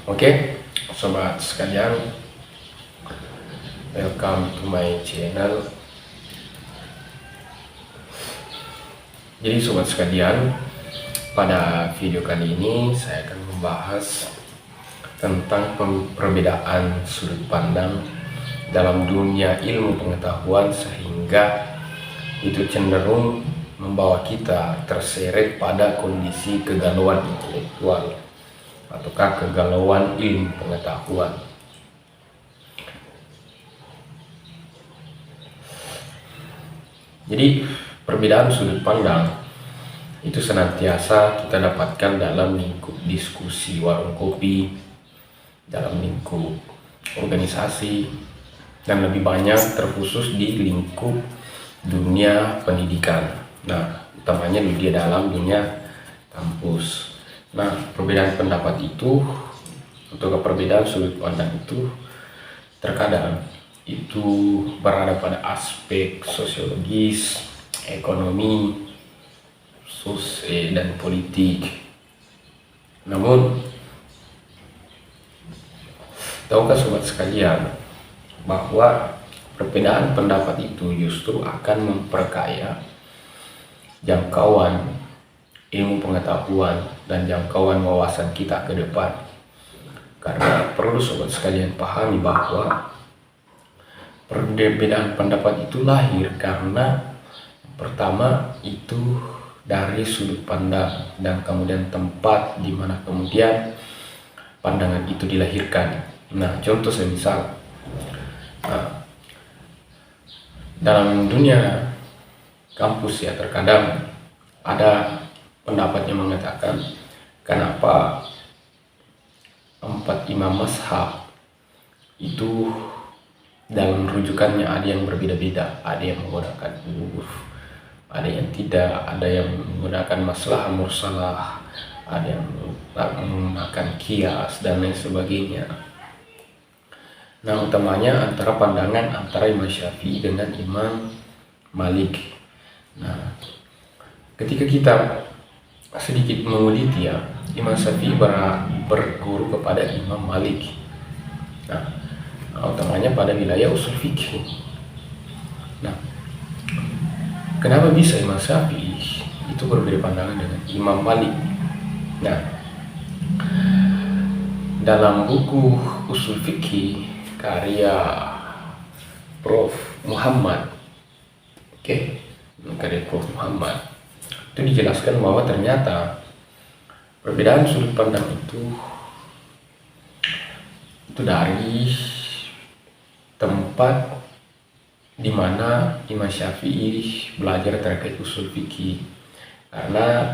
Oke, sobat sekalian, welcome to my channel. Jadi sobat sekalian, pada video kali ini saya akan membahas tentang perbedaan sudut pandang dalam dunia ilmu pengetahuan, sehingga itu cenderung membawa kita terseret pada kondisi kegalauan intelektual ataukah kegalauan ilmu pengetahuan. Jadi perbedaan sudut pandang itu senantiasa kita dapatkan dalam lingkup diskusi warung kopi, dalam lingkup organisasi, dan lebih banyak terkhusus di lingkup dunia pendidikan. Nah, utamanya di dalam dunia kampus. Nah, perbedaan pendapat itu atau perbedaan sudut pandang itu terkadang itu berada pada aspek sosiologis, ekonomi, dan politik. Namun, tahukah sobat sekalian bahwa perbedaan pendapat itu justru akan memperkaya jangkauan ilmu pengetahuan dan jangkauan wawasan kita ke depan. Karena perlu sobat sekalian pahami bahwa perbedaan pendapat itu lahir karena pertama itu dari sudut pandang dan kemudian tempat di mana kemudian pandangan itu dilahirkan. Nah, contoh semisal dalam dunia kampus ya, terkadang ada pendapat yang mengatakan kenapa 4 imam mazhab itu dalam rujukannya ada yang berbeda-beda, ada yang menggunakan uruf, ada yang tidak, ada yang menggunakan maslahah mursalah, ada yang menggunakan kias dan lain sebagainya. Nah, utamanya antara pandangan antara Imam Syafi'i dengan Imam Malik. Nah, ketika kita sedikit menguliti ya, Imam Syafi'i berguru kepada Imam Malik. Nah, utamanya pada wilayah usul fikih. Nah, kenapa bisa Imam Syafi'i itu berbeda pandangan dengan Imam Malik? Nah, dalam buku usul fikih karya Prof. Muhammad, karya Prof. Muhammad, itu dijelaskan bahwa ternyata perbedaan sudut pandang itu dari tempat di mana Imam Syafi'i belajar terkait usul fikih. Karena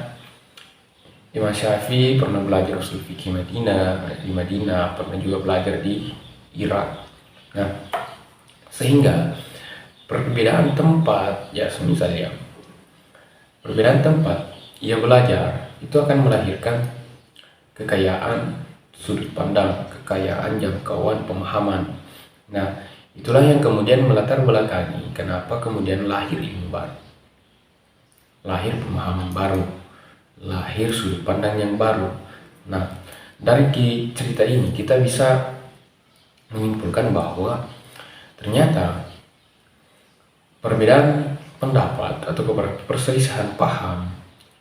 Imam Syafi'i pernah belajar usul fikih di Madinah, pernah juga belajar di Irak. Nah, sehingga perbedaan tempat ya, misalnya perbedaan tempat ia belajar itu akan melahirkan kekayaan sudut pandang, kekayaan jangkauan pemahaman. Nah, itulah yang kemudian melatar belakangi kenapa kemudian lahir ilmu baru, lahir pemahaman baru, lahir sudut pandang yang baru. Nah, dari cerita ini kita bisa menyimpulkan bahwa ternyata perbedaan pendapat atau perselisihan paham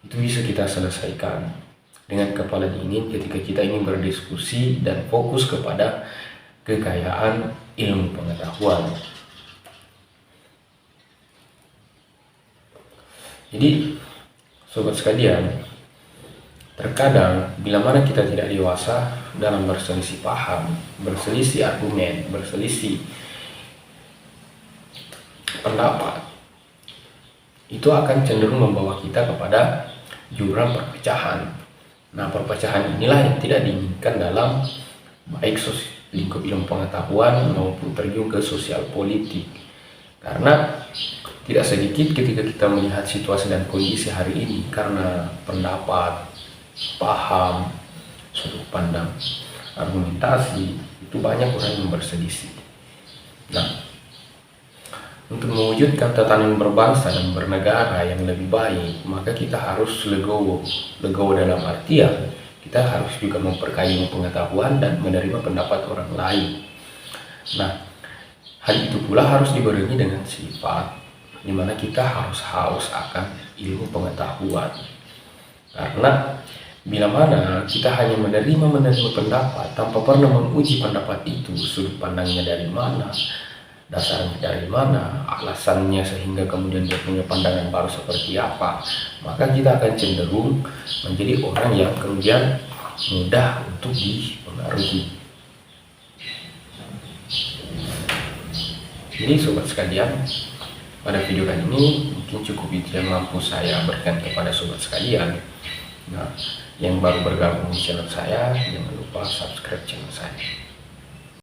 itu bisa kita selesaikan dengan kepala dingin ketika kita ingin berdiskusi dan fokus kepada kekayaan ilmu pengetahuan. Jadi sobat sekalian, terkadang bila mana kita tidak dewasa dalam berselisih paham, berselisih argumen, berselisih pendapat, itu akan cenderung membawa kita kepada jurang perpecahan. Nah, perpecahan inilah yang tidak diinginkan dalam baik lingkup ilmu pengetahuan maupun terjun ke sosial politik. Karena tidak sedikit ketika kita melihat situasi dan kondisi hari ini, karena pendapat, paham, sudut pandang, argumentasi, itu banyak orang yang berselisih. Nah, untuk mewujudkan tatanan berbangsa dan bernegara yang lebih baik, maka kita harus legowo dalam artian kita harus juga memperkaya pengetahuan dan menerima pendapat orang lain. Nah, hal itu pula harus dibarengi dengan sifat dimana kita harus haus akan ilmu pengetahuan. Karena bila mana kita hanya menerima pendapat tanpa pernah menguji pendapat itu, sudut pandangnya dari mana, dasarnya dari mana, alasannya, sehingga kemudian dia punya pandangan baru seperti apa, maka kita akan cenderung menjadi orang yang kemudian mudah untuk dipengaruhi. Jadi sobat sekalian, pada video kali ini mungkin cukup itu yang mampu saya berikan kepada sobat sekalian. Nah, yang baru bergabung di channel saya, jangan lupa subscribe channel saya.